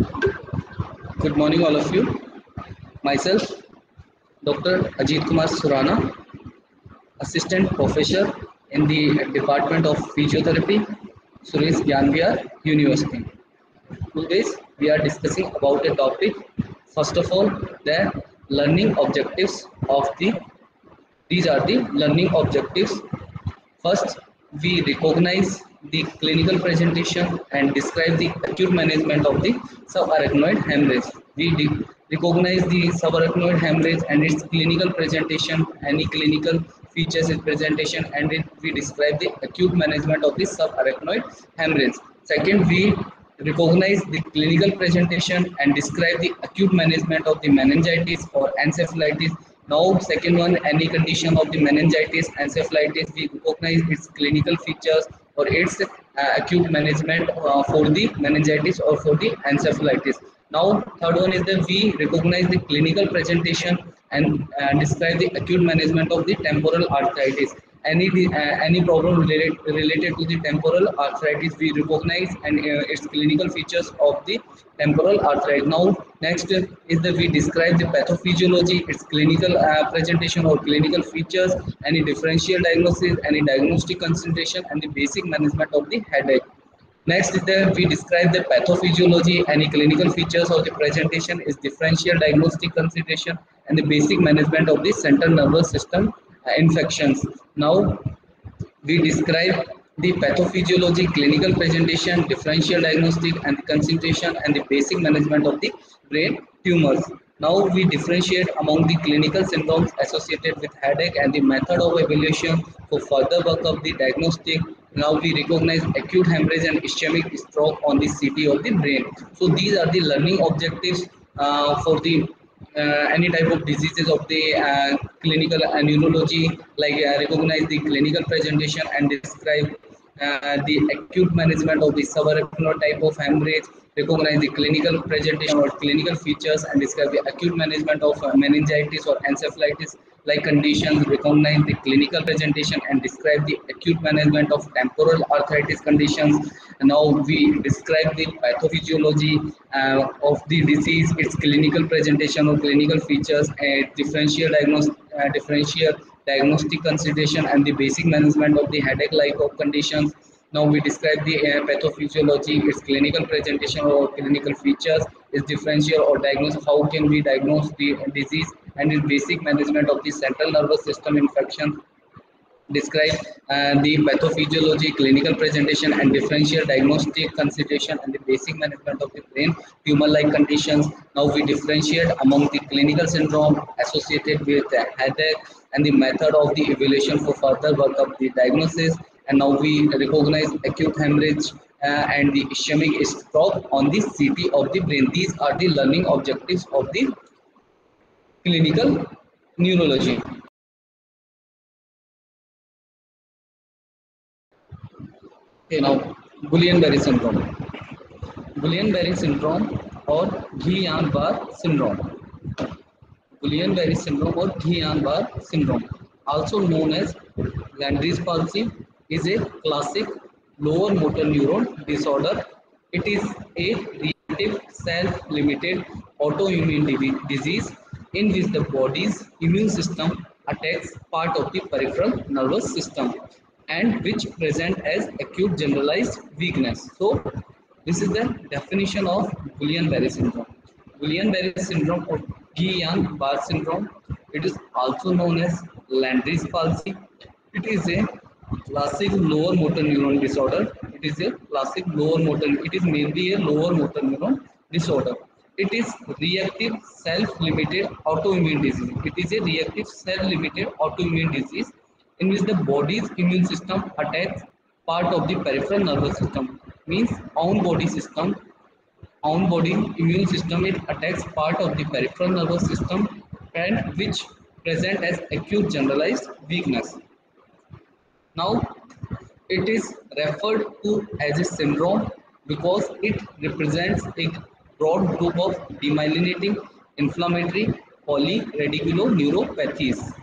Good morning, all of you. Myself, Dr. Ajit Kumar Surana, Assistant Professor in the Department of Physiotherapy, Suresh Gyanviar University. Today, we are discussing about a topic. First of all, the learning objectives of the. These are the learning objectives. First, we recognize the clinical presentation and describe the acute management of the subarachnoid hemorrhage. We recognize the subarachnoid hemorrhage and its clinical presentation, any clinical features its presentation, and we describe the acute management of the subarachnoid hemorrhage. Second, we recognize the clinical presentation and describe the acute management of the meningitis or encephalitis. Now, second one, any condition of the meningitis, encephalitis, we recognize its clinical features or its acute management for the meningitis or for the encephalitis. Now, third one is that we recognize the clinical presentation and describe the acute management of the temporal arthritis. Any problem related to the temporal arthritis, we recognize and its clinical features of the temporal arthritis. Now, next is that we describe the pathophysiology, its clinical presentation or clinical features, any differential diagnosis, any diagnostic consultation, and the basic management of the headache. Next is that we describe the pathophysiology, any clinical features of the presentation, is differential diagnostic consideration, and the basic management of the central nervous system infections. Now, we describe the pathophysiology, clinical presentation, differential diagnostic, and the consultation, and the basic management of the brain tumors. Now we differentiate among the clinical symptoms associated with headache and the method of evaluation for further work of the diagnostic. Now we recognize acute hemorrhage and ischemic stroke on the CT of the brain. So these are the learning objectives for the any type of diseases of the clinical neurology, like recognize the clinical presentation and describe the acute management of the subarachnoid type of hemorrhage, recognize the clinical presentation or clinical features and describe the acute management of meningitis or encephalitis like conditions, recognize the clinical presentation and describe the acute management of temporal arthritis conditions. And now we describe the pathophysiology of the disease, its clinical presentation or clinical features, differential diagnostic consideration, and the basic management of the headache-like of conditions. Now we describe the pathophysiology, its clinical presentation or clinical features, its differential or diagnose, how can we diagnose the disease, and its basic management of the central nervous system infection. Describe the pathophysiology, clinical presentation, and differential diagnostic consideration, and the basic management of the brain tumor-like conditions. Now we differentiate among the clinical syndrome associated with headache and the method of the evaluation for further work of the diagnosis. And now we recognize acute hemorrhage and the ischemic stroke on the CT of the brain. These are the learning objectives of the clinical neurology. Okay, now Guillain-Barré syndrome. Guillain-Barré syndrome or Guillain-Barré syndrome. Guillain-Barré syndrome or Guillain-Barré syndrome, also known as Landry's palsy, is a classic lower motor neuron disorder. It is a reactive, self-limited autoimmune disease in which the body's immune system attacks part of the peripheral nervous system and which present as acute generalized weakness. So, this is the definition of Guillain-Barré syndrome. Guillain-Barré syndrome or Guillain-Barré syndrome, it is also known as Landry's palsy. It is a classic lower motor neuron disorder. It is a classic lower motor. It is mainly a lower motor neuron disorder. It is reactive, self-limited autoimmune disease. It is a reactive, self-limited autoimmune disease in which the body's immune system attacks part of the peripheral nervous system. Means own body immune system, it attacks part of the peripheral nervous system and which present as acute generalized weakness. Now it is referred to as a syndrome because it represents a broad group of demyelinating inflammatory polyradiculoneuropathies.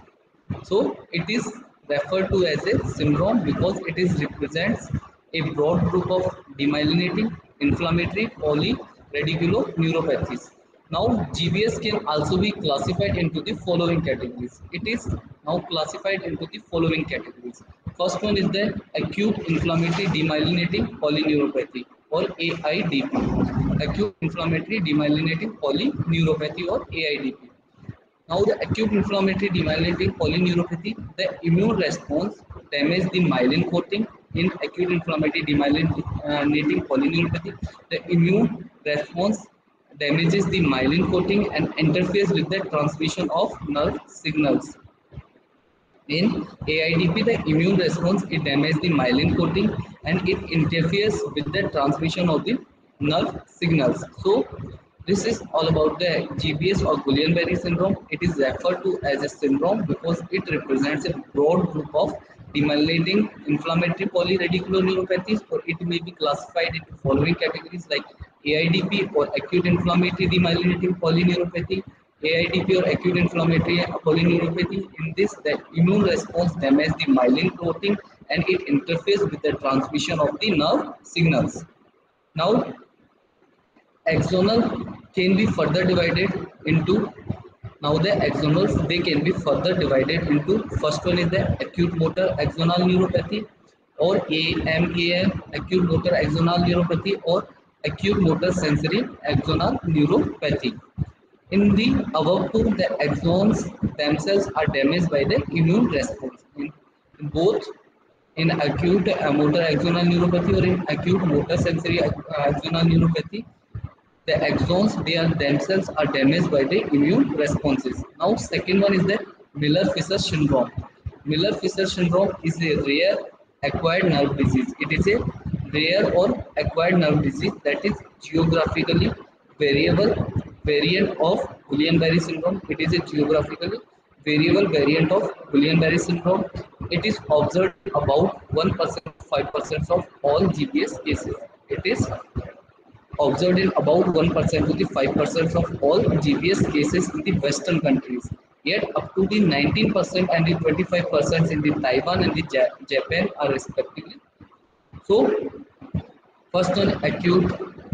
So it is referred to as a syndrome because it is represents a broad group of demyelinating inflammatory radiculoneuropathies. Now, GBS can also be classified into the following categories. It is now classified into the following categories. First one is the acute inflammatory demyelinating polyneuropathy, or AIDP. Acute inflammatory demyelinating polyneuropathy, or AIDP. Now, the acute inflammatory demyelinating polyneuropathy, the immune response damages the myelin coating. In acute inflammatory demyelinating polyneuropathy, the immune response damages the myelin coating and interferes with the transmission of nerve signals. In AIDP, the immune response, it damages the myelin coating and it interferes with the transmission of the nerve signals. So this is all about the GBS or Guillain-Barré syndrome. It is referred to as a syndrome because it represents a broad group of demyelinating inflammatory polyradiculoneuropathies, or it may be classified into following categories like AIDP, or acute inflammatory demyelinating polyneuropathy, AIDP, or acute inflammatory polyneuropathy. In this, the immune response damages the myelin protein and it interferes with the transmission of the nerve signals. Now, axonal can be further divided into, now the axonals, they can be further divided into, first one is the acute motor axonal neuropathy, or AMAN, acute motor axonal neuropathy, or acute motor sensory axonal neuropathy. In the above two, the axons themselves are damaged by the immune response. In both, in acute motor axonal neuropathy or in acute motor sensory axonal neuropathy, the axons, they are themselves are damaged by the immune responses. Now, second one is the Miller-Fisher syndrome. Miller-Fisher syndrome is a rare acquired nerve disease. It is a rare or acquired nerve disease that is geographically variable variant of Guillain-Barré syndrome. It is a geographically variable variant of Guillain-Barré syndrome. It is observed in about 1% to 5% of all GBS cases. It is observed in about 1% to the 5% of all GBS cases in the Western countries. Yet up to the 19% and the 25% in the Taiwan and the Japan are respectively. So, first one, acute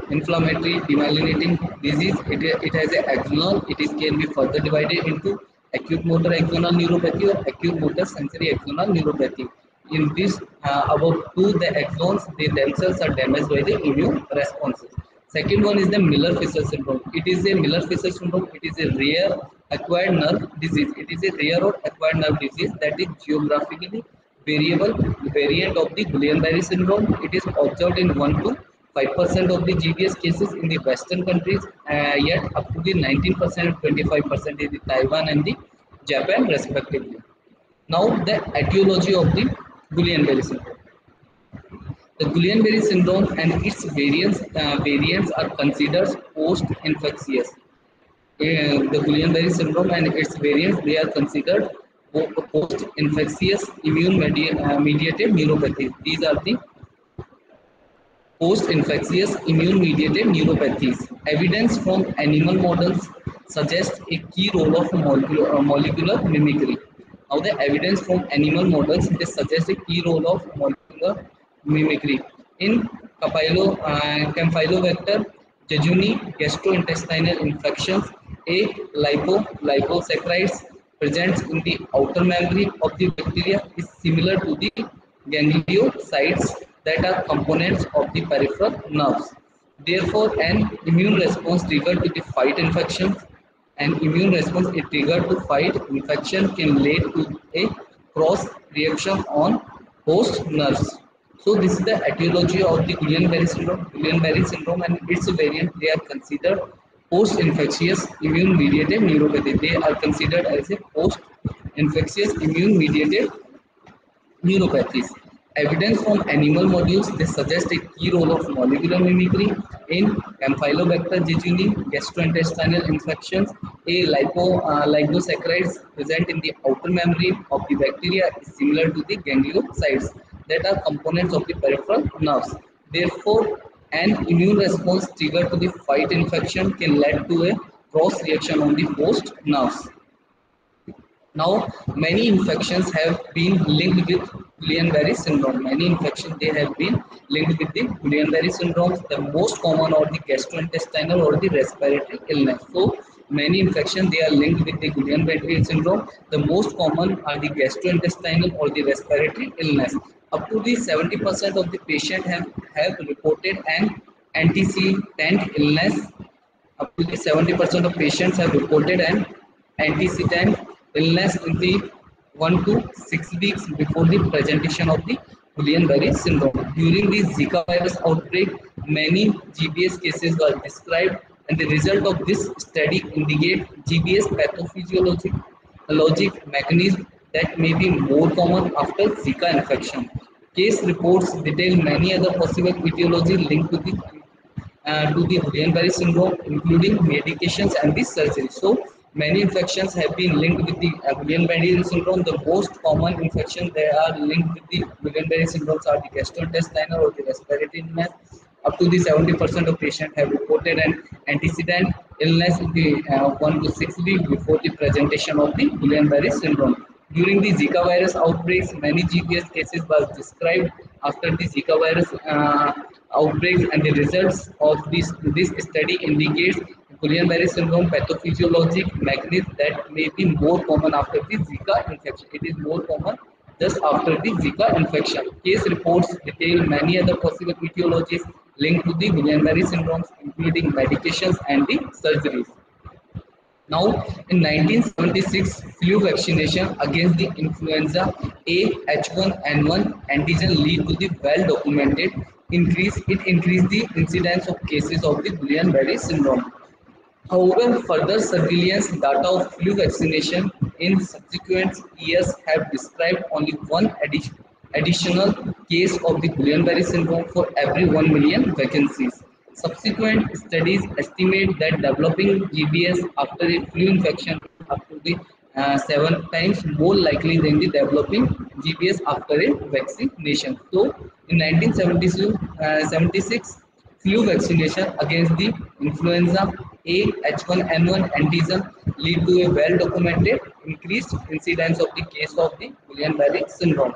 inflammatory demyelinating disease. It has a axonal. It is can be further divided into acute motor axonal neuropathy or acute motor sensory axonal neuropathy. In this, above two, the axons, they themselves are damaged by the immune responses. Second one is the Miller-Fisher syndrome. It is a Miller-Fisher syndrome. It is a rare acquired nerve disease. It is a rare or acquired nerve disease that is geographically variable variant of the Guillain-Barré syndrome. It is observed in 1 to 5% of the GBS cases in the Western countries, yet up to the 19% and 25% in the Taiwan and the Japan respectively. Now, the etiology of the Guillain-Barré syndrome. The Guillain-Barré syndrome and its variants are considered post-infectious. The Guillain-Barré syndrome and its variants, they are considered post-infectious immune mediated neuropathy. These are the post-infectious immune-mediated neuropathies. Evidence from animal models suggests a key role of molecular mimicry. Now, the evidence from animal models, they suggest a key role of molecular mimicry. In Campylobacter jejuni gastrointestinal infections, a liposaccharides present in the outer membrane of the bacteria is similar to the gangliosides that are components of the peripheral nerves. Therefore, an immune response triggered to the fight infections, an immune response is triggered to fight infection can lead to a cross reaction on host nerves. So this is the etiology of the Guillain-Barré syndrome. Guillain-Barré syndrome and its variant, they are considered post-infectious immune-mediated neuropathy. They are considered as a post-infectious immune-mediated neuropathies. Evidence from animal models, they suggest a key role of molecular mimicry in Campylobacter jejuni gastrointestinal infections. A liposaccharides present in the outer membrane of the bacteria is similar to the gangliosides that are components of the peripheral nerves. Therefore, an immune response triggered to the fight infection can lead to a cross reaction on the host nerves. Now, many infections have been linked with Guillain-Barré syndrome. Many infections they have been linked with the Guillain-Barré syndrome. The most common are the gastrointestinal or the respiratory illness. So, many infections they are linked with the Guillain-Barré syndrome. The most common are the gastrointestinal or the respiratory illness. Up to the 70% of the patient have reported an antecedent illness. Up to the 70% of patients have reported an antecedent illness in the 1 to 6 weeks before the presentation of the Guillain-Barré syndrome. During the Zika virus outbreak, many GBS cases were described, and the result of this study indicate GBS pathophysiologic mechanism that may be more common after Zika infection. Case reports detail many other possible etiology linked to the Guillain-Barré syndrome, including medications and the surgery. So, many infections have been linked with the Guillain-Barré syndrome. The most common infections that are linked with the Guillain-Barré syndrome are the gastrointestinal or the respiratory illness. Up to the 70% of patients have reported an antecedent illness in the 1 to 6 weeks before the presentation of the Guillain-Barré syndrome. During the Zika virus outbreaks, many GBS cases were described after the Zika virus outbreaks, and the results of this study indicates Guillain-Barré syndrome pathophysiologic mechanism that may be more common after the Zika infection. It is more common just after the Zika infection. Case reports detail many other possible etiologies linked to the Guillain-Barré syndromes, including medications and the surgeries. Now, in 1976, flu vaccination against the influenza A H1N1 antigen lead to the well-documented increase. It increased the incidence of cases of the Guillain-Barré syndrome. However, further surveillance data of flu vaccination in subsequent years have described only one additional case of the Guillain-Barré syndrome for every 1 million vacancies. Subsequent studies estimate that developing GBS after a flu infection is up to the 7 times more likely than the developing GBS after a vaccination. So, in 1976, flu vaccination against the influenza A H1N1 antigen lead to a well-documented increased incidence of the case of the Guillain-Barré syndrome.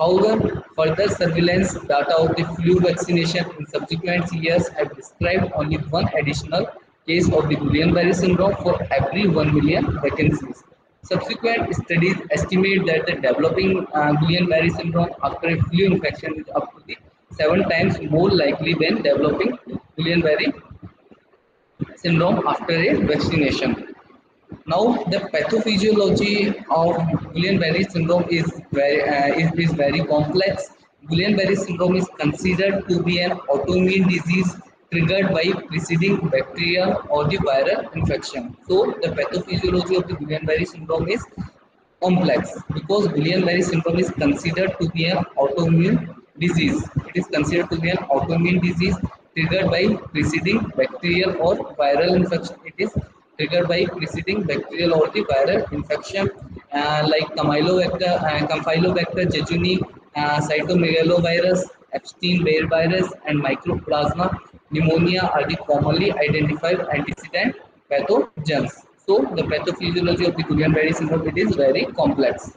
However, further surveillance data of the flu vaccination in subsequent years have described only one additional case of the Guillain-Barré syndrome for every 1 million vacancies. Subsequent studies estimate that the developing Guillain-Barré syndrome after a flu infection is up to the 7 times more likely than developing Guillain-Barré syndrome after a vaccination. Now, the pathophysiology of Guillain-Barré syndrome is very complex. Guillain-Barré syndrome is considered to be an autoimmune disease triggered by preceding bacterial or the viral infection. So, the pathophysiology of the Guillain-Barré syndrome is complex because Guillain-Barré syndrome is considered to be an autoimmune disease. It is considered to be an autoimmune disease triggered by preceding bacterial or viral infection. It is triggered by preceding bacterial or the viral infection like Campylobacter jejuni, cytomegalovirus, Epstein-Barr virus, and Mycoplasma pneumonia are the commonly identified antecedent pathogens. So, the pathophysiology of the Guillain-Barré syndrome it is very complex.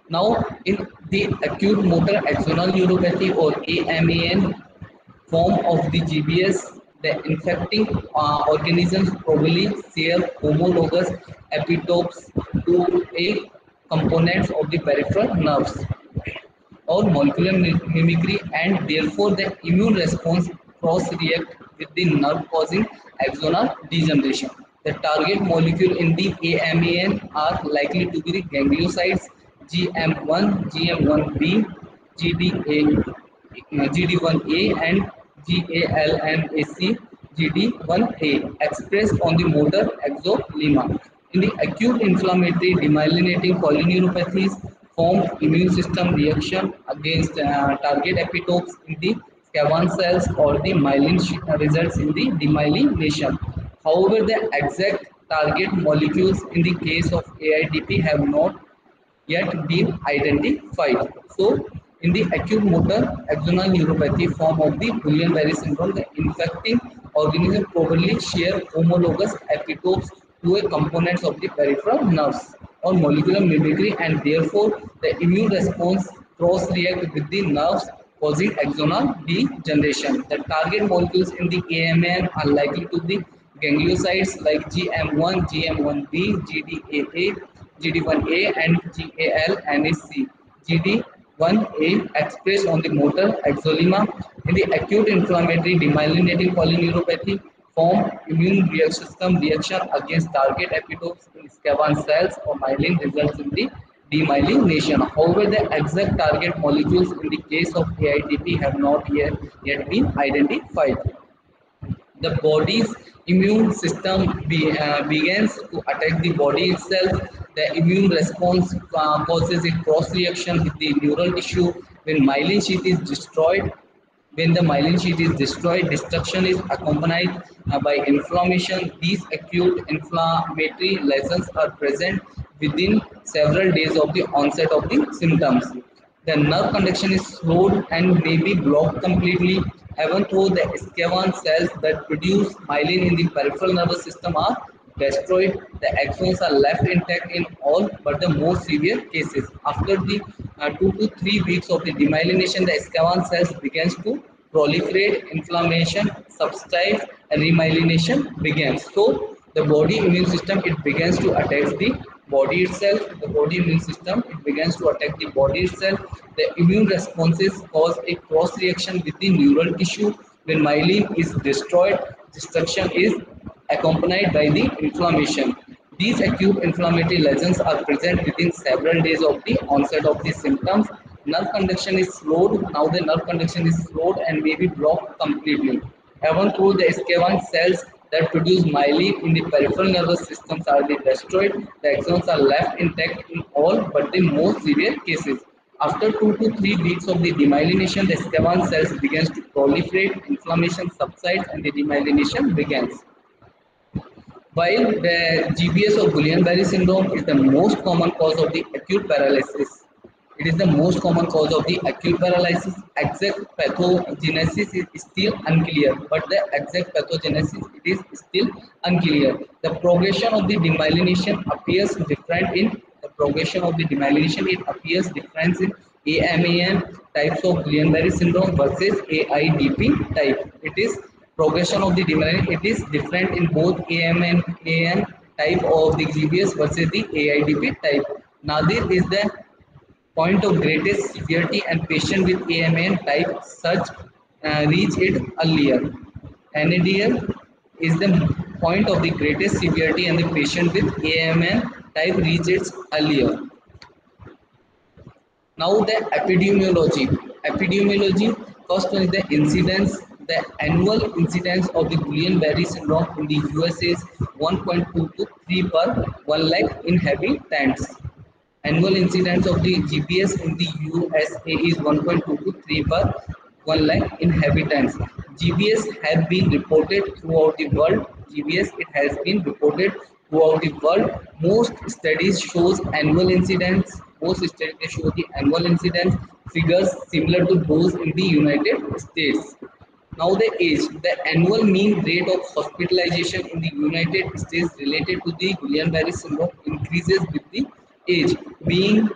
Now, in the acute motor axonal neuropathy or AMAN form of the GBS, the infecting organisms probably share homologous epitopes to a components of the peripheral nerves or molecular mimicry, and therefore the immune response cross-react with the nerve causing axonal degeneration. The target molecule in the AMAN are likely to be the gangliosides GM1, GM1B, GD1A and GALMAC GD1A expressed on the motor axonema. In the acute inflammatory demyelinating polyneuropathies, formed immune system reaction against target epitopes in the Schwann cells or the myelin results in the demyelination. However, the exact target molecules in the case of AIDP have not yet been identified. So, in the acute motor axonal neuropathy form of the Guillain-Barré syndrome, the infecting organism probably share homologous epitopes to a components of the peripheral nerves. or molecular mimicry, and therefore the immune response cross-react with the nerves, causing axonal degeneration. The target molecules in the AMN are likely to be gangliosides like GM1, GM1B, GDAA, GD1A, and GAL-NAC. GD1A expressed on the motor axonema in the acute inflammatory demyelinating polyneuropathy form immune system reaction against target epitopes in Schwann cells or myelin results in the demyelination. However, the exact target molecules in the case of AITP have not yet been identified. The body's immune system begins to attack the body itself. The immune response causes a cross reaction with the neural tissue. When myelin sheath is destroyed, when the myelin sheath is destroyed, destruction is accompanied by inflammation. These acute inflammatory lesions are present within several days of the onset of the symptoms. The nerve conduction is slowed and may be blocked completely, even though the Schwann cells that produce myelin in the peripheral nervous system are destroyed. The axons are left intact in all but the most severe cases. After the 2 to 3 weeks of the demyelination, the Schwann cells begins to proliferate, inflammation subsides, and remyelination begins. So the body immune system, it begins to attack the body itself. The body immune system, it begins to attack the body itself. The immune responses cause a cross reaction with the neural tissue. When myelin is destroyed, destruction is accompanied by the inflammation. These acute inflammatory lesions are present within several days of the onset of the symptoms. Nerve conduction is slowed. Now the nerve conduction is slowed and may be blocked completely. Even though the Schwann cells that produce myelin in the peripheral nervous systems are destroyed, the axons are left intact in all but the most severe cases. After 2 to 3 weeks of the demyelination, the Schwann cells begins to proliferate, inflammation subsides, and the demyelination begins. While the GBS or Guillain-Barré syndrome is the most common cause of the acute paralysis, it is the most common cause of the acute paralysis. Exact pathogenesis is still unclear, but the exact pathogenesis, it is still unclear. The progression of the demyelination appears different in it appears different in AMAN types of Guillain-Barré syndrome versus AIDP type. It is progression of the demyelination, it is different in both AMAN type of the GBS versus the AIDP type. Nadir is the point of greatest severity and patient with AMN type such reach it earlier. NADL is the point of the greatest severity and the patient with AMN type reach it earlier. Now the epidemiology. First one is the incidence. The annual incidence of the Guillain-Barré syndrome in the USA is 1.2 to 3 per 1 lakh inhabitants. Annual incidence of the GBS in the USA is 1.2 to 3 per 1 lakh inhabitants. GBS has been reported throughout the world. Most studies shows annual incidence. Most studies show the annual incidence figures similar to those in the United States. Now the age. The annual mean rate of hospitalization in the United States related to the Guillain-Barré syndrome increases with the age, being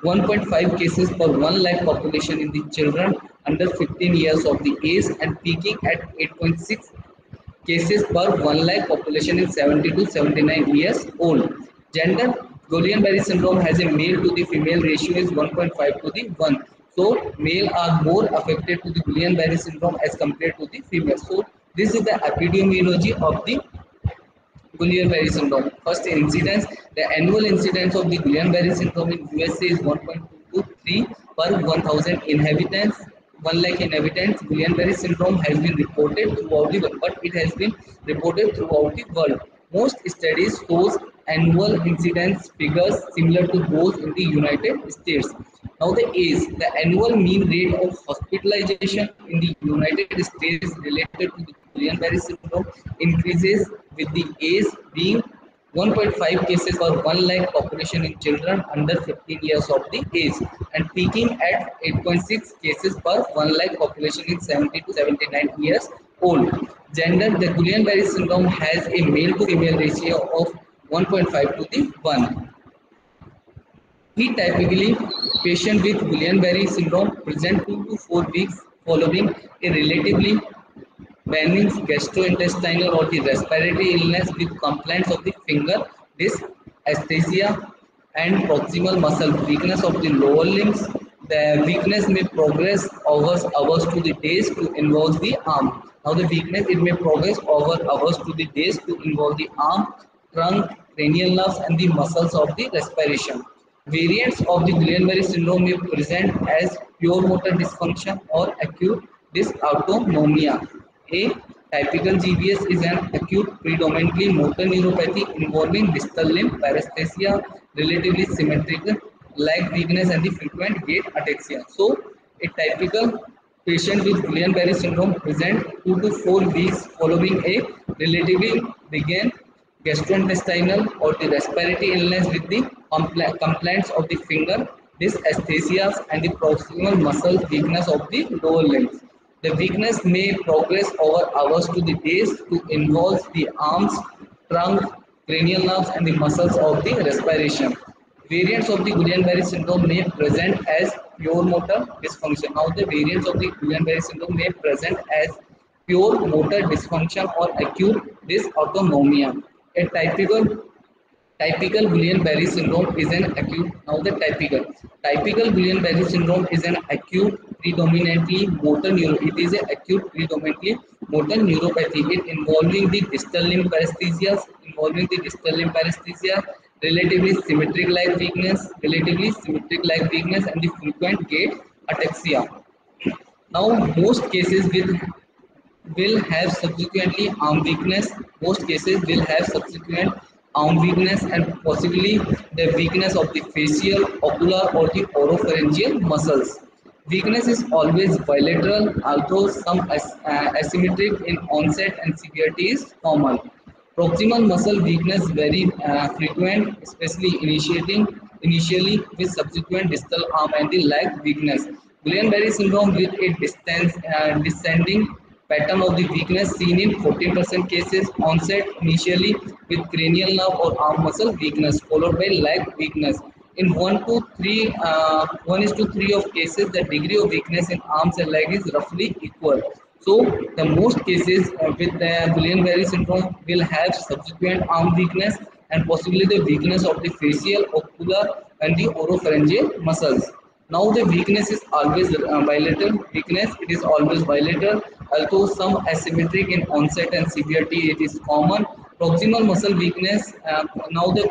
1.5 cases per 1 lakh population in the children under 15 years of the age and peaking at 8.6 cases per 1 lakh population in 70 to 79 years old. Gender, Guillain-Barré syndrome has a male to the female ratio is 1.5 to the 1. So male are more affected to the Guillain-Barré syndrome as compared to the female. So this is the epidemiology of the Guillain-Barré syndrome. First incidence, the annual incidence of the Guillain-Barré syndrome in USA is 1.23 per 1000 inhabitants. 1 lakh inhabitants. Guillain-Barré syndrome has been reported throughout the world, but it has been reported throughout the world. Most studies shows annual incidence figures similar to those in the United States. Now the age, the annual mean rate of hospitalization in the United States related to the Guillain-Barré syndrome increases with the age, being 1.5 cases per 1 lakh population in children under 15 years of the age and peaking at 8.6 cases per 1 lakh population in 70 to 79 years old. Gender, the Guillain-Barré syndrome has a male to female ratio of 1.5 to the 1. Typically, patient with Guillain-Barré syndrome present 2 to 4 weeks following a relatively benign gastrointestinal or the respiratory illness with complaints of the finger, dysesthesia, and proximal muscle weakness of the lower limbs. The weakness may progress hours to the days to involve the arm. Now the weakness it may progress over hours to the days to involve the arm, trunk, cranial nerves, and the muscles of the respiration. Variants of the Guillain-Barré syndrome may present as pure motor dysfunction or acute dysautonomia. A typical GBS is an acute predominantly motor neuropathy involving distal limb paresthesia, relatively symmetrical leg weakness and the frequent gait ataxia. So a typical patient with Guillain-Barré syndrome present 2 to 4 weeks following a relatively benign gastrointestinal or the respiratory illness with the complaints of the finger, dysesthesias and the proximal muscle weakness of the lower limbs. The weakness may progress over hours to the days to involve the arms, trunk, cranial nerves and the muscles of the respiration. Variants of the Guillain-Barré syndrome may present as pure motor dysfunction. Now the variants of the Guillain-Barré syndrome may present as pure motor dysfunction or acute dysautonomia. A typical Guillain-Barré syndrome is an acute. Now the typical Guillain-Barré syndrome is an acute predominantly motor neuro. It is an acute predominantly motor neuropathy. It involving the distal limb paresthesia, relatively symmetric leg weakness, and the frequent gait ataxia. Now most cases will have subsequently arm weakness. Most cases will have subsequent arm weakness and possibly the weakness of the facial, ocular or the oropharyngeal muscles. Weakness is always bilateral, although some asymmetric in onset and severity is common. Proximal muscle weakness very frequent, especially initially with subsequent distal arm and the leg weakness. Guillain-Barré syndrome with a descending pattern of the weakness seen in 14% cases, onset initially with cranial nerve or arm muscle weakness, followed by leg weakness. In 1 to 3 of cases, the degree of weakness in arms and leg is roughly equal. So, the most cases with the Guillain-Barré syndrome will have subsequent arm weakness and possibly the weakness of the facial, ocular, and the oropharyngeal muscles. Now the weakness is always bilateral. It is always bilateral. Although some asymmetric in onset and severity, it is common. Proximal muscle weakness. Now the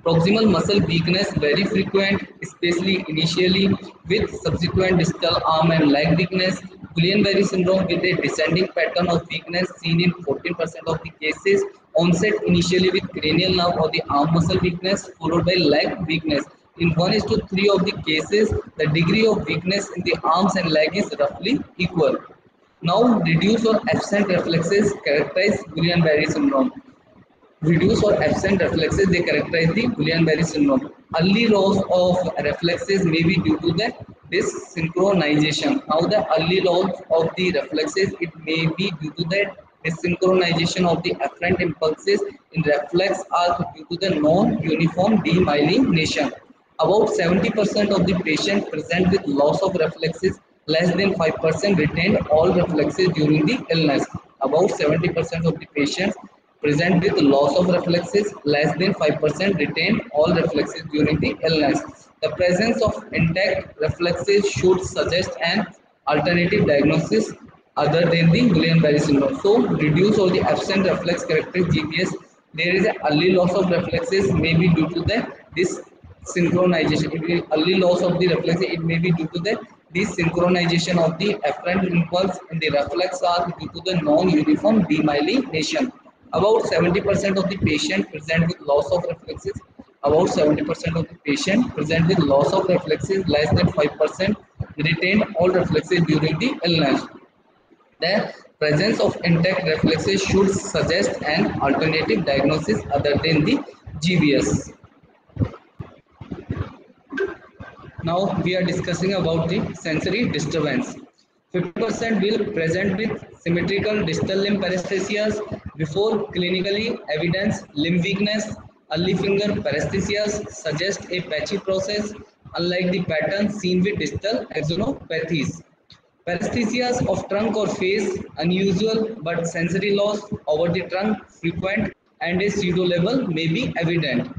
proximal muscle weakness very frequent, especially initially with subsequent distal arm and leg weakness. Guillain-Barré syndrome with a descending pattern of weakness seen in 14% of the cases. Onset initially with cranial nerve or the arm muscle weakness, followed by leg weakness. In 1 to 3 of the cases, the degree of weakness in the arms and leg is roughly equal. Now, reduced or absent reflexes characterize Guillain-Barré syndrome. Reduced or absent reflexes, they characterize the Guillain-Barré syndrome. Early loss of reflexes may be due to the dysynchronization. Now, the early loss of the reflexes, it may be due to the dysynchronization of the afferent impulses in reflex arc due to the non-uniform demyelination. About 70% of the patients present with loss of reflexes, less than 5% retained all reflexes during the illness. About 70% of the patients present with loss of reflexes, less than 5% retained all reflexes during the illness. The presence of intact reflexes should suggest an alternative diagnosis other than the Guillain-Barré syndrome. So, reduce or the absent reflex characteristics GBS. There is an early loss of reflexes may be due to this synchronization. Early loss of the reflexes, it may be due to the desynchronization of the afferent impulse in the reflex arc due to the non-uniform demyelination. About 70% of the patient present with loss of reflexes. About 70% of the patient present with loss of reflexes, less than 5% retained all reflexes during the illness. The presence of intact reflexes should suggest an alternative diagnosis other than the GBS. Now we are discussing about the sensory disturbance. 50% will present with symmetrical distal limb paresthesias before clinically evidence limb weakness. Early finger paresthesias suggest a patchy process, unlike the pattern seen with distal axonopathies. Paresthesias of trunk or face unusual, but sensory loss over the trunk frequent and a pseudo level may be evident.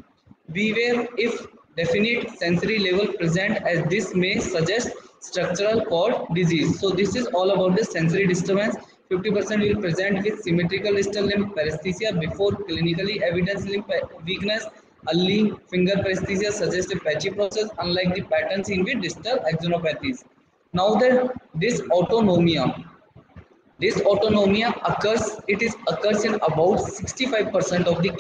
Beware if definite sensory level present, as this may suggest structural cord disease. So this is all about the sensory disturbance. 50% will present with symmetrical distal limb paresthesia before clinically evidence limb weakness. Early finger paresthesia suggests a patchy process, unlike the pattern seen with distal axonopathies. Now that this autonomia occurs in about 65% of the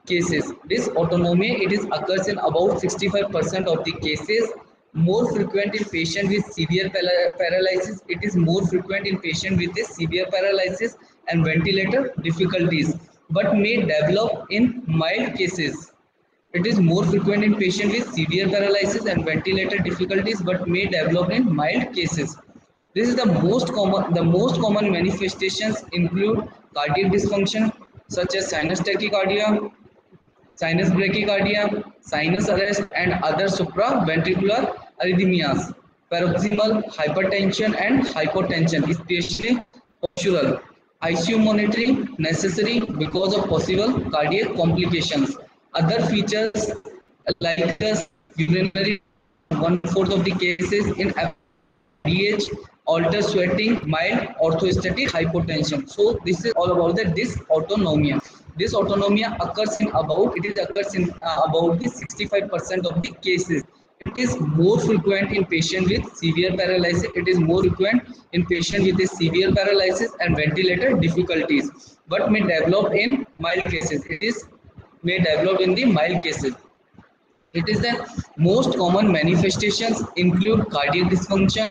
cases. This autonomia occurs in about 65% of the cases. More frequent in patient with severe paralysis. It is more frequent in patient with a severe paralysis and ventilator difficulties, but may develop in mild cases. It is more frequent in patients with severe paralysis and ventilator difficulties, but may develop in mild cases. This is the most common. The most common manifestations include cardiac dysfunction such as sinus tachycardia, sinus bradycardia, sinus arrest, and other supraventricular arrhythmias, paroxysmal hypertension and hypotension, especially postural. ICU monitoring necessary because of possible cardiac complications. Other features like the urinary one-fourth of the cases in DH, alter sweating, mild orthostatic hypotension. So this is all about the dysautonomia. Dysautonomia occurs in about the 65% of the cases. It is more frequent in patient with severe paralysis. It is more frequent in patient with a severe paralysis and ventilator difficulties, but may develop in mild cases. It is may develop in the mild cases. It is the most common manifestations include cardiac dysfunction,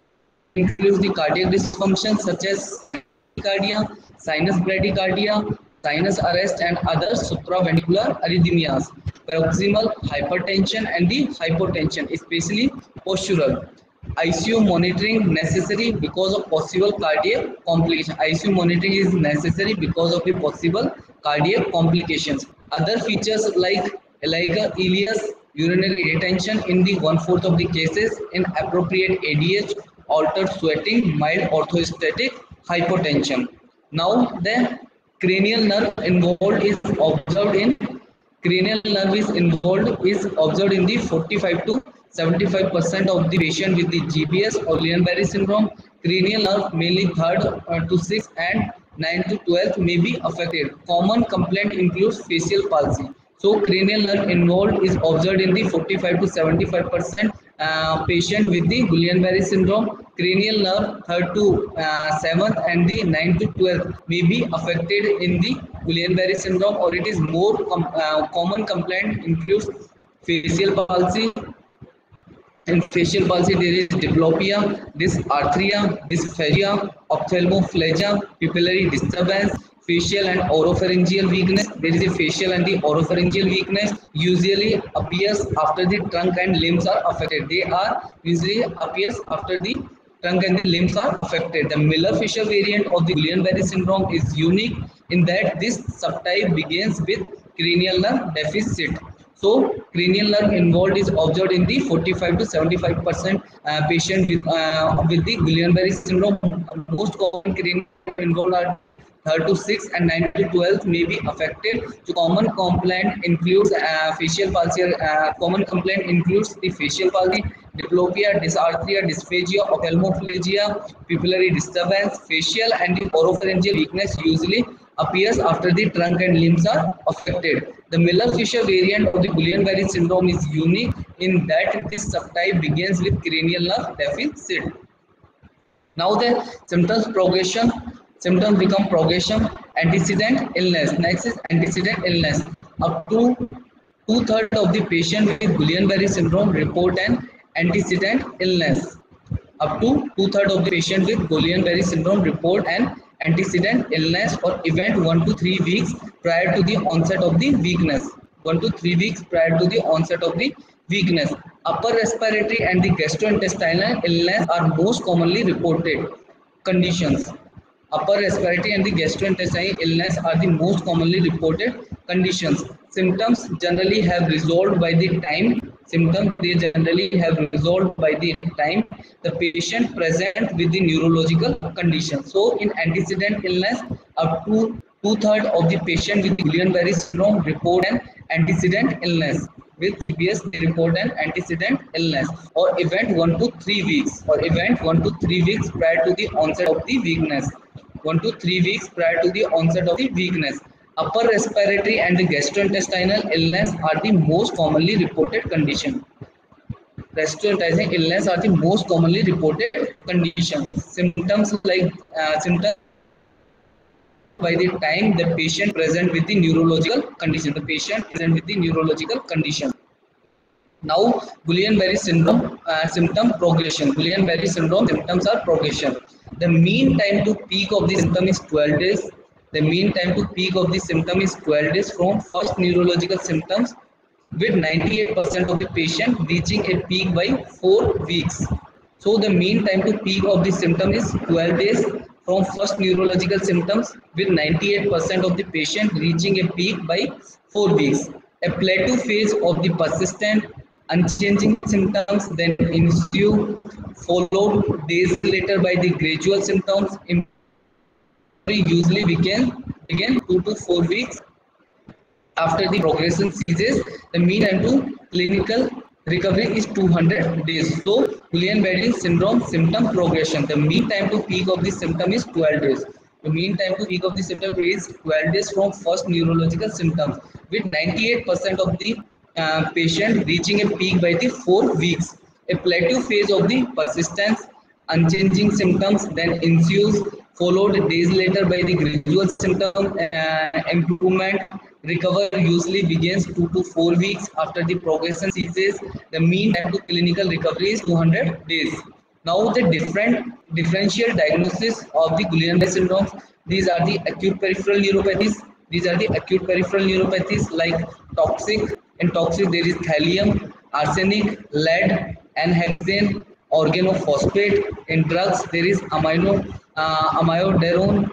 includes the cardiac dysfunction such as tachycardia, sinus bradycardia, sinus arrest, and other supraventricular arrhythmias, paroxysmal hypertension, and the hypotension, especially postural. ICU monitoring necessary because of possible cardiac complication. ICU monitoring is necessary because of the possible cardiac complications. Other features like ileus, urinary retention in the one-fourth of the cases, inappropriate ADH, altered sweating, mild orthostatic hypotension. Now the cranial nerve involved is observed in cranial nerve is observed in the 45 to 75% of the patient with the GBS or Guillain-Barré syndrome. Cranial nerve mainly third to 6 and 9 to 12 may be affected. Common complaint includes facial palsy. So cranial nerve involved is observed in the 45 to 75% patient with the Guillain-Barré syndrome. Cranial nerve third to 7th and the 9 to 12 may be affected in the Guillain-Barré syndrome, or it is more common complaint includes facial palsy. In facial palsy, there is diplopia, dysarthria, dysphagia, ophthalmoplegia, pupillary disturbance, facial and oropharyngeal weakness. There is a facial and the oropharyngeal weakness usually appears after the trunk and limbs are affected. They are usually appears after the trunk and the limbs are affected. The Miller-Fisher variant of the Guillain-Barré syndrome is unique in that this subtype begins with cranial nerve deficit. So cranial nerve involved is observed in the 45 to 75% patient with the Guillain-Barré syndrome. Most common cranial nerve involved are 3rd to 6 and 9 to 12 may be affected. So common complaint includes facial palsy. Common complaint includes the facial palsy, diplopia, dysarthria, dysphagia, ophthalmoplegia, pupillary disturbance, facial and the oropharyngeal weakness usually appears after the trunk and limbs are affected. The Miller-Fisher variant of the Guillain-Barré syndrome is unique in that this subtype begins with cranial nerve deficit. Now the symptoms become progression, antecedent illness. Next is antecedent illness. Up to two-thirds of the patient with Guillain-Barré syndrome report an antecedent illness. Up to two-thirds of the patient with Guillain-Barré syndrome report an antecedent illness or event 1 to 3 weeks prior to the onset of the weakness. 1 to 3 weeks prior to the onset of the weakness. Upper respiratory and the gastrointestinal illness are most commonly reported conditions. Upper respiratory and the gastrointestinal illness are the most commonly reported conditions. Symptoms generally have resolved by the time. Symptoms they generally have resolved by the time the patient present with the neurological condition. So in antecedent illness, up to two-thirds of the patient with Guillain-Barré syndrome report an antecedent illness. With CBS, they report an antecedent illness or event 1 to 3 weeks prior to the onset of the weakness. 1 to 3 weeks prior to the onset of the weakness. Upper respiratory and the gastrointestinal illness are the most commonly reported condition. Gastrointestinal illness are the most commonly reported condition. Symptoms by the time the patient present with the neurological condition. The patient present with the neurological condition. Now, Guillain-Barré syndrome symptom progression. Guillain-Barré syndrome symptoms are progression. The mean time to peak of the symptom is 12 days. The mean time to peak of the symptom is 12 days from first neurological symptoms, with 98% of the patient reaching a peak by 4 weeks. So the mean time to peak of the symptom is 12 days from first neurological symptoms, with 98% of the patient reaching a peak by 4 weeks. A plateau phase of the persistent unchanging symptoms then ensue, followed days later by the gradual symptoms. Usually begin 2 to 4 weeks after the progression ceases. The mean time to clinical recovery is 200 days. So Guillain-Barré syndrome symptom progression. The mean time to peak of the symptom is 12 days. The mean time to peak of the symptom is 12 days from first neurological symptoms, with 98% of the patient reaching a peak by the 4 weeks. A plateau phase of the persistence unchanging symptoms then ensues, followed days later by the gradual symptom improvement. Recovery usually begins 2 to 4 weeks after the progression ceases. The mean time to clinical recovery is 200 days. Now the differential diagnosis of the Guillain-Barré syndrome. These are the acute peripheral neuropathies. These are the acute peripheral neuropathies like toxic. In toxic there is thallium, arsenic, lead, and hexane, organophosphate. In drugs there is amiodarone,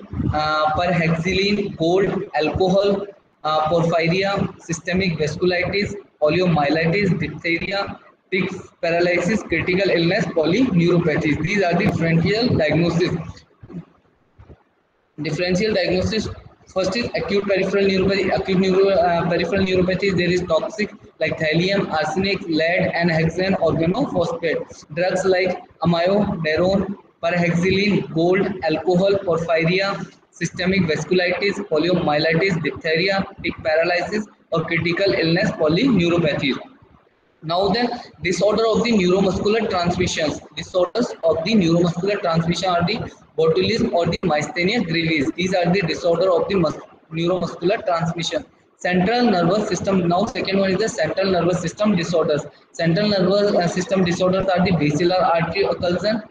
perhexylene, gold, alcohol, porphyria, systemic vasculitis, poliomyelitis, diphtheria, tick paralysis, critical illness, polyneuropathies. These are the differential diagnosis. Differential diagnosis. First is acute peripheral neuropathy. Peripheral neuropathy, there is toxic like thallium, arsenic, lead, and hexane, organophosphate. Drugs like amiodarone, perhexylene, gold, alcohol, porphyria, systemic vasculitis, poliomyelitis, diphtheria, tick paralysis, or critical illness, polyneuropathy. Now the disorder of the neuromuscular transmissions. Disorders of the neuromuscular transmission are the botulism or the myasthenia gravis. These are the disorder of the neuromuscular transmission. Central nervous system. Now second one is the central nervous system disorders. Central nervous system disorders are the basilar artery occlusion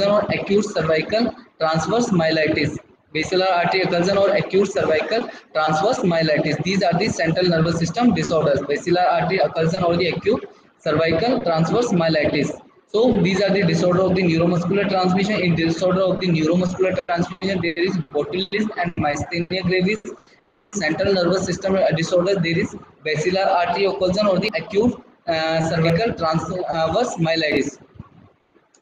or acute cervical transverse myelitis. Basilar artery occlusion or acute cervical transverse myelitis. These are the central nervous system disorders. Basilar artery occlusion or the acute cervical transverse myelitis. So these are the disorder of the neuromuscular transmission. In disorder of the neuromuscular transmission, there is botulism and myasthenia gravis. Central nervous system disorder, there is basilar artery occlusion or the acute cervical transverse myelitis.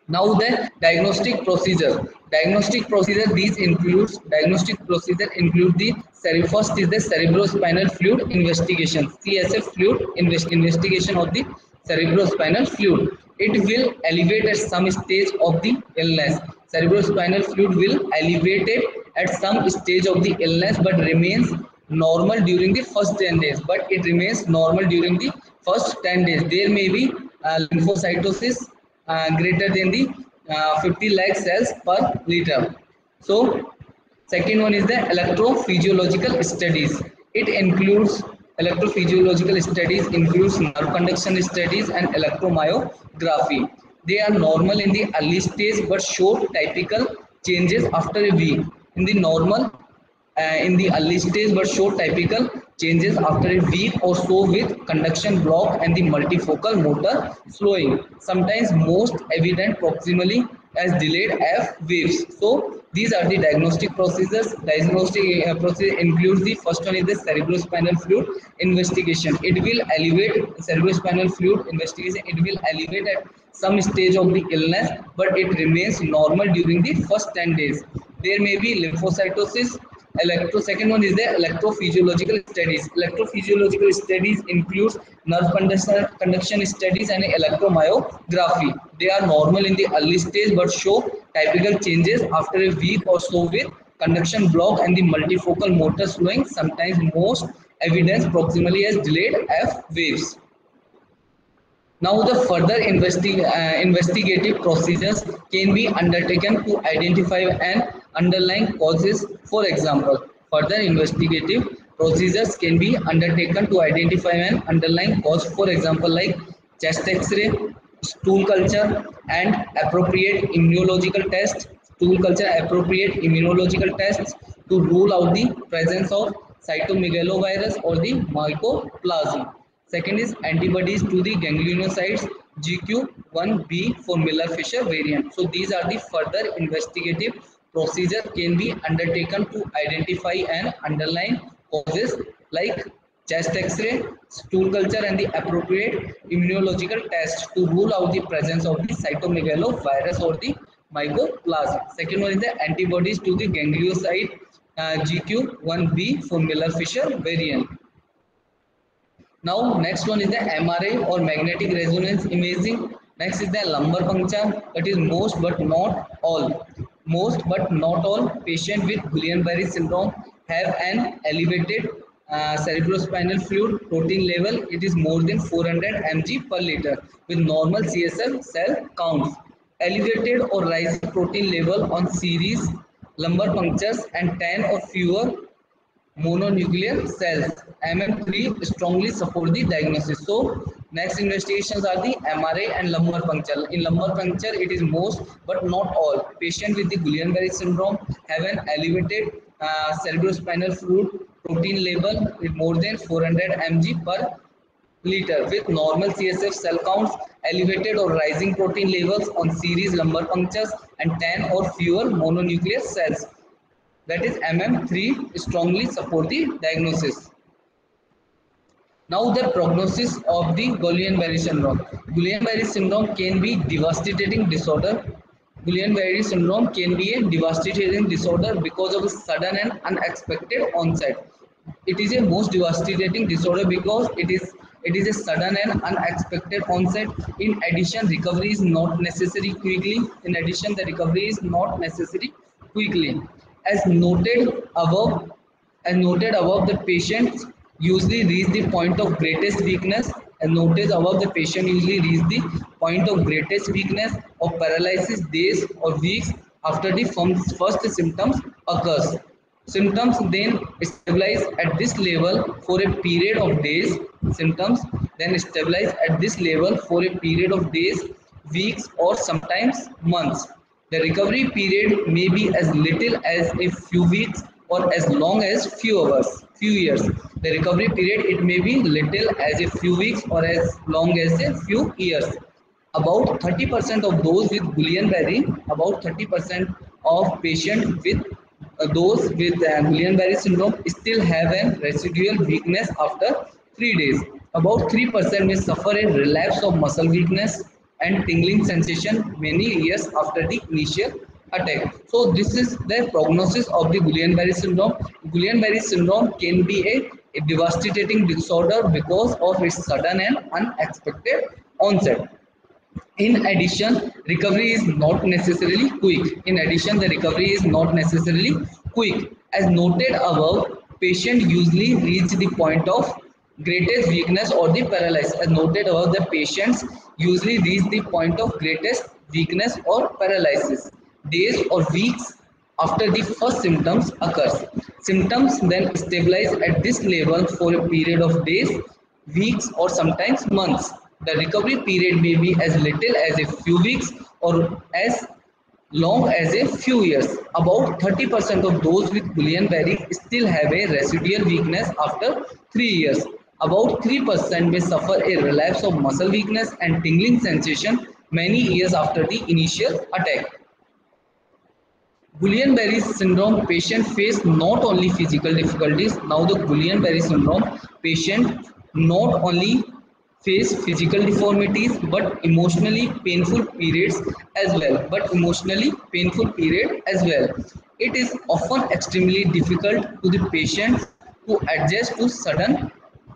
Now the diagnostic procedure. Diagnostic procedure include the first is the cerebrospinal fluid investigation, CSF fluid investigation of the cerebrospinal fluid. It will elevate at some stage of the illness. Cerebrospinal fluid will elevate it at some stage of the illness, but remains normal during the first 10 days. But it remains normal during the first 10 days. There may be lymphocytosis greater than the 50 lakh cells per liter. So second one is the electrophysiological studies. It includes electrophysiological studies includes nerve conduction studies and electromyography. They are normal in the early stage but show typical changes after a week. In the early stage but show typical changes after a week or so, with conduction block and the multifocal motor slowing, sometimes most evident proximally as delayed F waves. So These are the diagnostic procedures. Diagnostic procedure includes the first one is the cerebrospinal fluid investigation. It will elevate cerebrospinal fluid investigation. It will elevate at some stage of the illness, but it remains normal during the first 10 days. There may be lymphocytosis. Second one is the electrophysiological studies. Electrophysiological studies includes nerve conduction studies and electromyography. They are normal in the early stage but show typical changes after a week or so with conduction block and the multifocal motor slowing. Sometimes most evidence proximally as delayed F waves. Now, the further investigative procedures can be undertaken to identify an underlying causes. For example, further investigative procedures can be undertaken to identify an underlying cause. For example, like chest X-ray, stool culture, and appropriate immunological tests. Stool culture, appropriate immunological tests to rule out the presence of cytomegalovirus or the mycoplasma. Second is antibodies to the ganglionicytes GQ1B for Miller-Fisher variant. So these are the further investigative procedure can be undertaken to identify an underlying causes like chest X-ray, stool culture, and the appropriate immunological test to rule out the presence of the cytomegalovirus or the mycoplasma. Second one is the antibodies to the ganglioside GQ1B for Miller-Fisher variant. Now, next one is the MRI or magnetic resonance imaging. Next is the lumbar puncture. That is most but not all. Most but not all patients with Guillain-Barré syndrome have an elevated cerebrospinal fluid protein level. It is more than 400 mg per liter with normal CSF cell counts. Elevated or rising protein level on series lumbar punctures and 10 or fewer mononuclear cells. MM3 strongly support the diagnosis. So next investigations are the MRI and lumbar puncture. In lumbar puncture, it is most but not all patients with the Guillain-Barré syndrome have an elevated cerebrospinal fluid protein level with more than 400 mg per liter with normal CSF cell counts, elevated or rising protein levels on series lumbar punctures and 10 or fewer mononuclear cells. That is MM3 strongly support the diagnosis. Now the prognosis of the Guillain-Barré syndrome. Guillain-Barré syndrome can be devastating disorder. Guillain-Barré syndrome can be a devastating disorder because of a sudden and unexpected onset. It is a most devastating disorder because it is a sudden and unexpected onset. In addition, recovery is not necessary quickly. The recovery is not necessary quickly. As noted above, the patient usually reach the point of greatest weakness. As noted above, the patient usually reach the point of greatest weakness or paralysis days or weeks after the first symptoms occurs. Symptoms then stabilize at this level for a period of days. Symptoms then stabilize at this level for a period of days, weeks, or sometimes months. The recovery period may be as little as a few weeks or as long as few years. The recovery period it may be little as a few weeks or as long as a few years. About 30% of those with Guillain-Barré, about 30% of patients with those with Guillain-Barré syndrome still have a residual weakness after 3 days. About 3% may suffer a relapse of muscle weakness and tingling sensation many years after the initial attack. So this is the prognosis of the Guillain-Barré syndrome. Guillain-Barré syndrome can be a devastating disorder because of its sudden and unexpected onset. In addition, recovery is not necessarily quick. The recovery is not necessarily quick. As noted above, patient usually reach the point of greatest weakness or the paralysis. As noted above, the patients usually reach the point of greatest weakness or paralysis days or weeks after the first symptoms occurs. Symptoms then stabilize at this level for a period of days, weeks, or sometimes months. The recovery period may be as little as a few weeks or as long as a few years. About 30% of those with Guillain-Barré still have a residual weakness after 3 years. About 3% may suffer a relapse of muscle weakness and tingling sensation many years after the initial attack. Guillain-Barré syndrome patient face not only physical difficulties. Now the Guillain-Barré syndrome patient not only face physical deformities but emotionally painful periods as well. It is often extremely difficult to the patient to adjust to sudden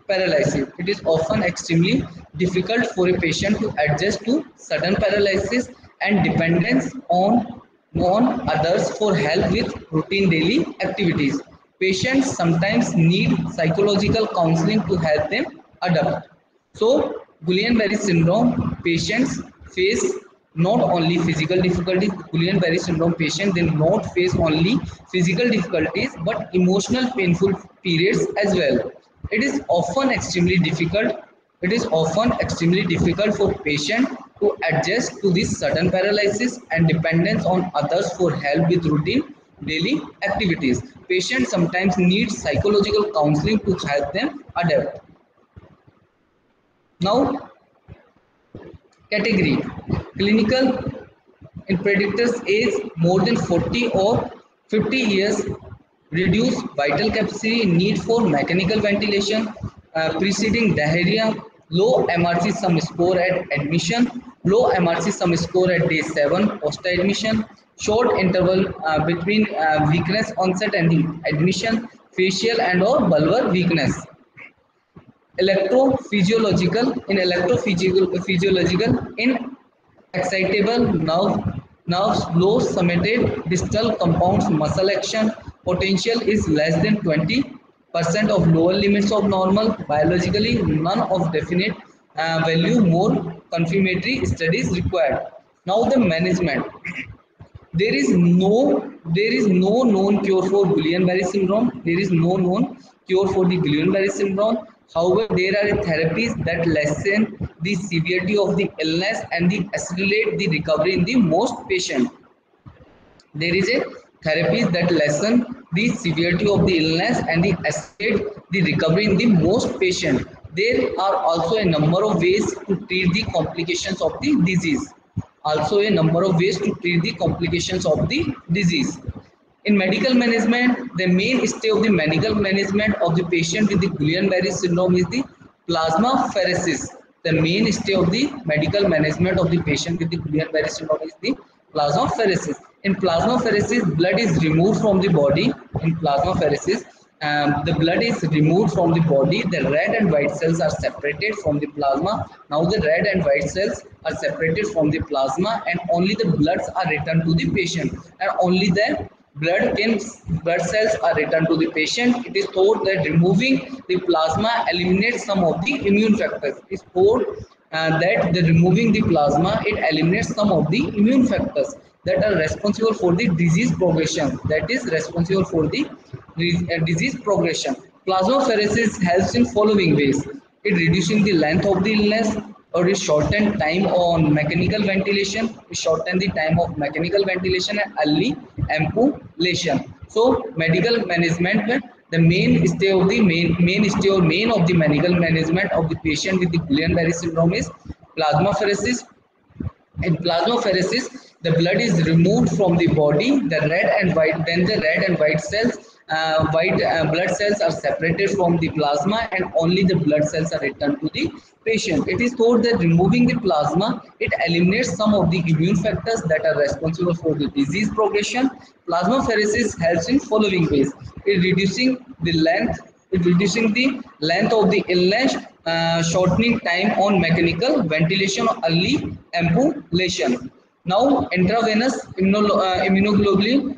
paralysis. It is often extremely difficult for a patient to adjust to sudden paralysis and dependence on others for help with routine daily activities. Patients sometimes need psychological counseling to help them adapt. So, Guillain-Barré syndrome patients face not only physical difficulties. Guillain-Barré syndrome patients they not face only physical difficulties but emotional painful periods as well. It is often extremely difficult. It is often extremely difficult for patient to adjust to this sudden paralysis and dependence on others for help with routine daily activities. Patients sometimes need psychological counseling to help them adapt. Now, category clinical in predictors age more than 40 or 50 years, reduce vital capacity, need for mechanical ventilation, preceding diarrhea, low MRC sum score at admission, low MRC sum score at day 7 post admission, short interval between weakness onset and the admission, facial and or bulbar weakness. Electrophysiological in excitable nerves low summated distal compounds muscle action potential is less than 20% of lower limits of normal. Biologically none of definite value, more confirmatory studies required. Now the management. There is no known cure for Guillain-Barré syndrome. There is no known cure for the Guillain-Barré syndrome. However, there are therapies that lessen the severity of the illness and accelerate the recovery in the most patient. There is a therapies that lessen the severity of the illness and accelerate the recovery in the most patient. There are also a number of ways to treat the complications of the disease. In medical management, the mainstay of the medical management of the patient with the Guillain-Barré syndrome is the plasmapheresis. The mainstay of the medical management of the patient with the Guillain-Barré syndrome is the plasmapheresis. In plasmapheresis, blood is removed from the body. In plasmapheresis, the blood is removed from the body. The red and white cells are separated from the plasma. Now the red and white cells are separated from the plasma, and only the bloods are returned to the patient, and only the blood cells are returned to the patient. It is thought that removing the plasma eliminates some of the immune factors. It is thought that the removing the plasma it eliminates some of the immune factors that are responsible for the disease progression. Disease progression. Plasmapheresis helps in following ways: it reducing the length of the illness, or it shorten time on mechanical ventilation. It shorten the time of mechanical ventilation and early ambulation. So medical management, the mainstay of the main of the medical management of the patient with the Guillain-Barré syndrome is plasmapheresis. In plasmapheresis, the blood is removed from the body. The red and white cells, blood cells are separated from the plasma, and only the blood cells are returned to the patient. It is thought that removing the plasma, it eliminates some of the immune factors that are responsible for the disease progression. Plasmapheresis helps in following ways: it reducing the length of the illness, shortening time on mechanical ventilation or early ambulation. Now, intravenous immunoglobulin.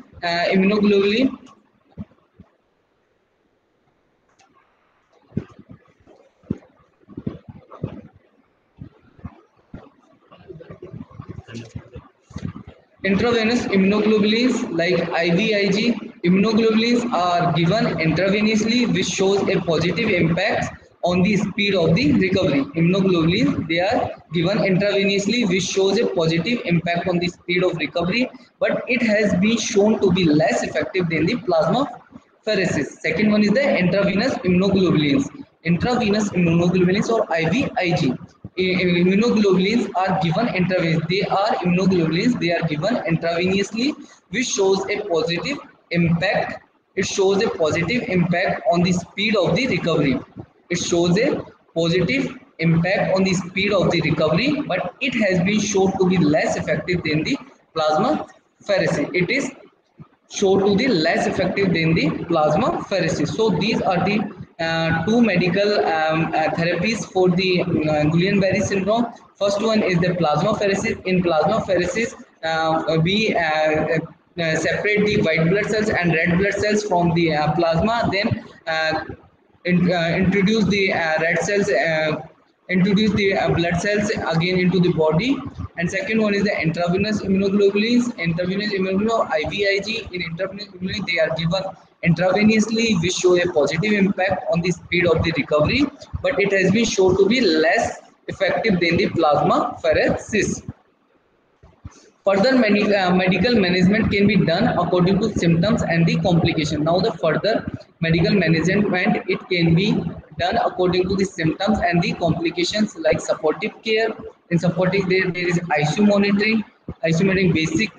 Intravenous immunoglobulins like IVIG immunoglobulins are given intravenously, which shows a positive impact on the speed of the recovery. Immunoglobulins they are given intravenously, which shows a positive impact on the speed of recovery, but it has been shown to be less effective than the plasmapheresis. Second one is the intravenous immunoglobulins. Intravenous immunoglobulins or IVIG. immunoglobulins are given intravenously. They are immunoglobulins. They are given intravenously, which shows a positive impact. It shows a positive impact on the speed of the recovery. It shows a positive impact on the speed of the recovery, but it has been shown to be less effective than the plasma pheresis. It is show to the less effective than the plasma pheresis. So these are the two medical therapies for the Guillain-Barré syndrome. First one is the plasma pheresis. In plasma pheresis, we separate the white blood cells and red blood cells from the plasma. Then introduce the red cells, introduce the blood cells again into the body. And second one is the intravenous immunoglobulins. Intravenous immunoglobulin, IVIG. In intravenous immunoglobulin, they are given intravenously, which show a positive impact on the speed of the recovery, but it has been shown to be less effective than the plasma pheresis. Further medical management can be done according to symptoms and the complication. Now the further medical management, it can be done according to the symptoms and the complications, like supportive care. In supportive there is ICU monitoring. ICU monitoring, basic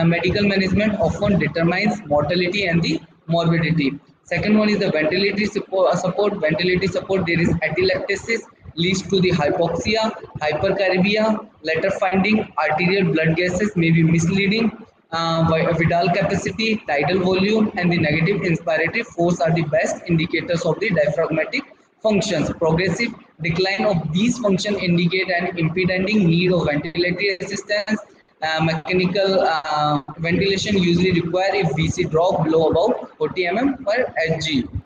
medical management often determines mortality and the morbidity. Second one is the ventilatory support. Ventilatory support, there is atelectasis, leads to the hypoxia, hypercaribia. Later finding arterial blood gases may be misleading. Vidal capacity, tidal volume, and the negative inspiratory force are the best indicators of the diaphragmatic functions. Progressive decline of these functions indicate an impending need of ventilatory assistance. Mechanical ventilation usually require if VC drop below about 40 mm per Hg.